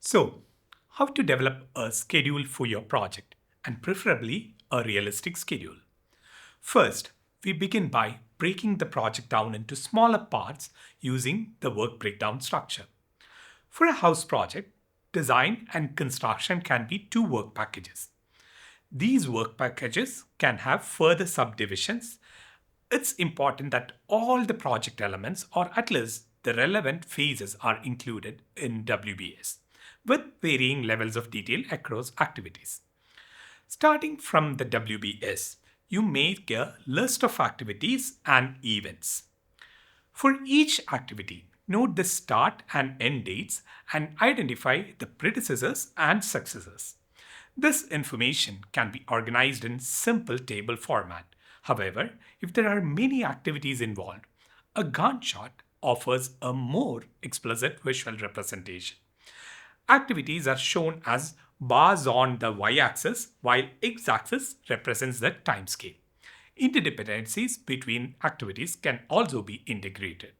So, how to develop a schedule for your project and preferably a realistic schedule? First, we begin by breaking the project down into smaller parts using the work breakdown structure. For a house project, design and construction can be two work packages. These work packages can have further subdivisions. It's important that all the project elements, or at least the relevant phases, are included in WBS with varying levels of detail across activities. Starting from the WBS, you make a list of activities and events. For each activity, note the start and end dates and identify the predecessors and successors. This information can be organized in simple table format. However, if there are many activities involved, a Gantt chart offers a more explicit visual representation. Activities are shown as bars on the y-axis, while x-axis represents the timescale. Interdependencies between activities can also be integrated.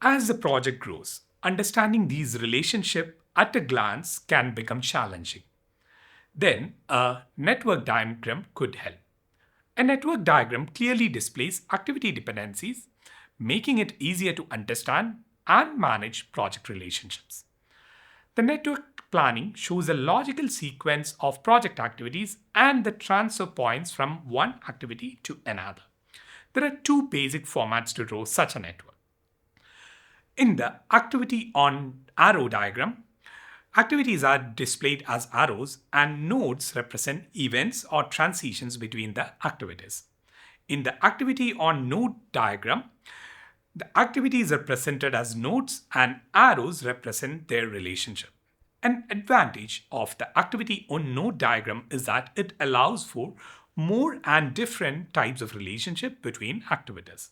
As the project grows, understanding these relationships at a glance can become challenging. Then, a network diagram could help. A network diagram clearly displays activity dependencies, making it easier to understand and manage project relationships. The network planning shows a logical sequence of project activities and the transfer points from one activity to another. There are two basic formats to draw such a network. In the activity on arrow diagram, activities are displayed as arrows and nodes represent events or transitions between the activities. In the activity on node diagram, the activities are presented as nodes and arrows represent their relationship. An advantage of the activity on node diagram is that it allows for more and different types of relationship between activities.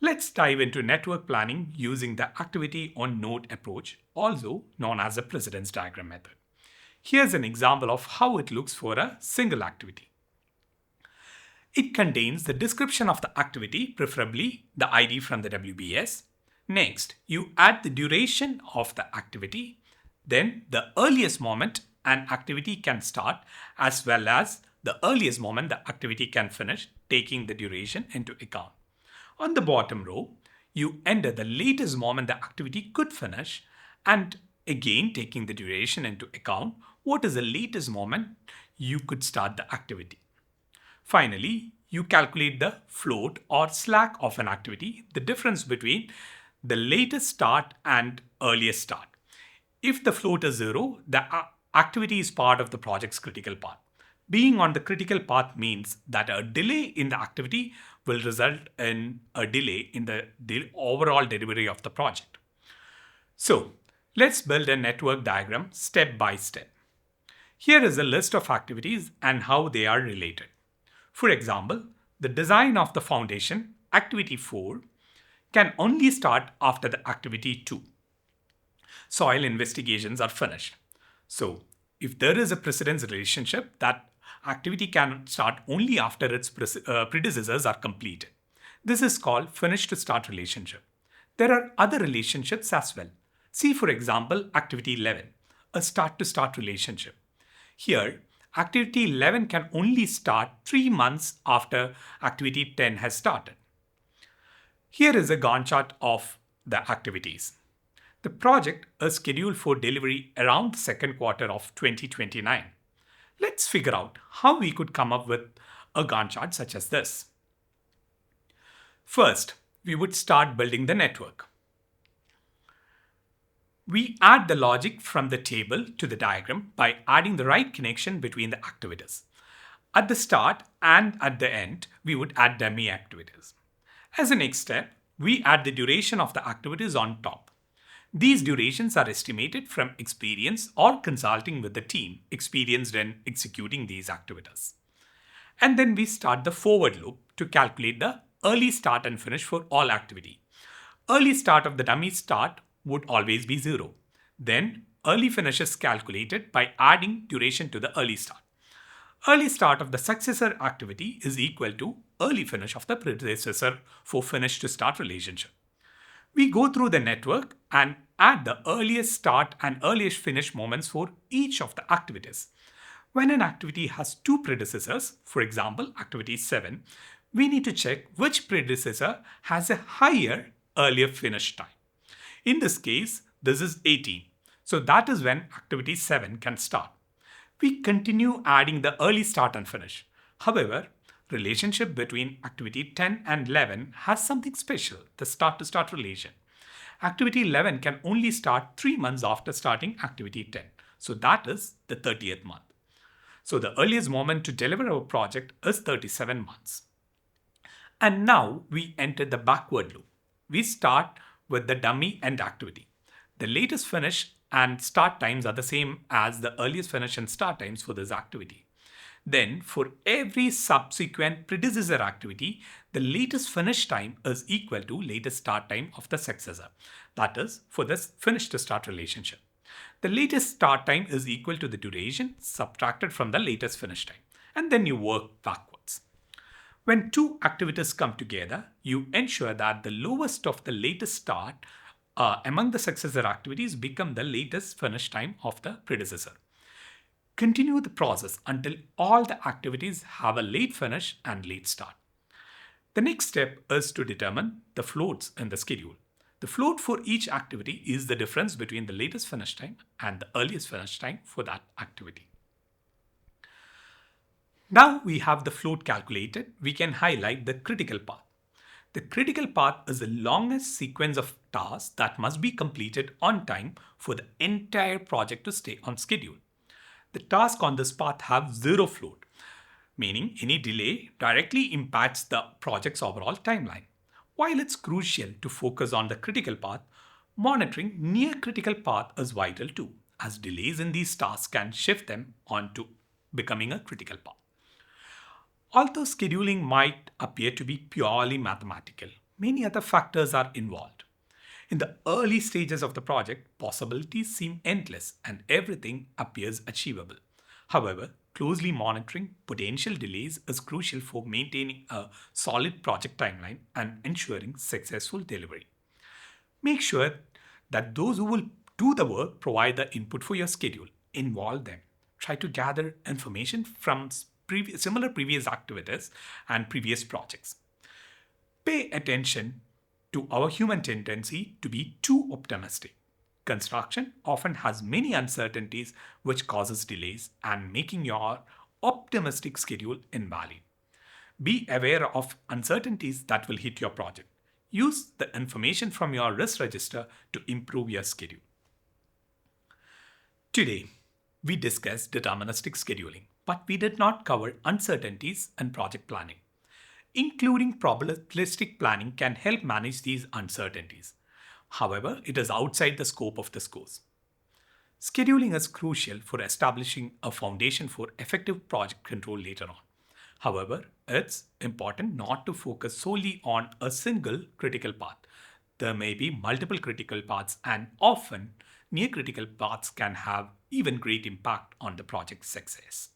Let's dive into network planning using the activity on node approach, also known as the precedence diagram method. Here's an example of how it looks for a single activity. It contains the description of the activity, preferably the ID from the WBS. Next, you add the duration of the activity, then the earliest moment an activity can start, as well as the earliest moment the activity can finish, taking the duration into account. On the bottom row, you enter the latest moment the activity could finish, and again taking the duration into account, what is the latest moment you could start the activity. Finally, you calculate the float or slack of an activity, the difference between the latest start and earliest start. If the float is zero, the activity is part of the project's critical path. Being on the critical path means that a delay in the activity will result in a delay in the overall delivery of the project. So, let's build a network diagram step by step. Here is a list of activities and how they are related. For example, the design of the foundation, activity 4, can only start after the activity 2. Soil investigations are finished. So, if there is a precedence relationship, that activity can start only after its predecessors are completed. This is called finish to start relationship. There are other relationships as well. See, for example, activity 11, a start to start relationship. Here, activity 11 can only start 3 months after activity 10 has started. Here is a Gantt chart of the activities. The project is scheduled for delivery around the second quarter of 2029. Let's figure out how we could come up with a Gantt chart such as this. First, we would start building the network. We add the logic from the table to the diagram by adding the right connection between the activities. At the start and at the end, we would add dummy activities. As a next step, we add the duration of the activities on top. These durations are estimated from experience or consulting with the team experienced in executing these activities. And then we start the forward loop to calculate the early start and finish for all activity. Early start of the dummy start would always be 0. Then early finish is calculated by adding duration to the early start. Early start of the successor activity is equal to early finish of the predecessor for finish to start relationship. We go through the network and add the earliest start and earliest finish moments for each of the activities. When an activity has two predecessors, for example, activity 7, we need to check which predecessor has a higher earlier finish time. In this case, this is 18. So that is when activity 7 can start. We continue adding the early start and finish. However, relationship between activity 10 and 11 has something special, the start to start relation. Activity 11 can only start 3 months after starting activity 10. So that is the 30th month. So the earliest moment to deliver our project is 37 months. And now we enter the backward loop. We start with the dummy end activity. The latest finish and start times are the same as the earliest finish and start times for this activity. Then, for every subsequent predecessor activity, the latest finish time is equal to latest start time of the successor. That is, for this finish to start relationship. The latest start time is equal to the duration subtracted from the latest finish time. And then you work backwards. When two activities come together, you ensure that the lowest of the latest start among the successor activities become the latest finish time of the predecessor. Continue the process until all the activities have a late finish and late start. The next step is to determine the floats in the schedule. The float for each activity is the difference between the latest finish time and the earliest finish time for that activity. Now we have the float calculated, we can highlight the critical path. The critical path is the longest sequence of tasks that must be completed on time for the entire project to stay on schedule. The tasks on this path have zero float, meaning any delay directly impacts the project's overall timeline. While it's crucial to focus on the critical path, monitoring near critical path is vital too, as delays in these tasks can shift them onto becoming a critical path. Although scheduling might appear to be purely mathematical, many other factors are involved. In the early stages of the project, possibilities seem endless and everything appears achievable. However, closely monitoring potential delays is crucial for maintaining a solid project timeline and ensuring successful delivery. Make sure that those who will do the work provide the input for your schedule. Involve them. Try to gather information from similar previous activities and previous projects. Pay attention to our human tendency to be too optimistic. Construction often has many uncertainties which causes delays and making your optimistic schedule invalid. Be aware of uncertainties that will hit your project. Use the information from your risk register to improve your schedule. Today, we discussed deterministic scheduling, but we did not cover uncertainties and project planning. Including probabilistic planning can help manage these uncertainties. However, it is outside the scope of this course. Scheduling is crucial for establishing a foundation for effective project control later on. However, it's important not to focus solely on a single critical path. There may be multiple critical paths, and often near critical paths can have even great impact on the project's success.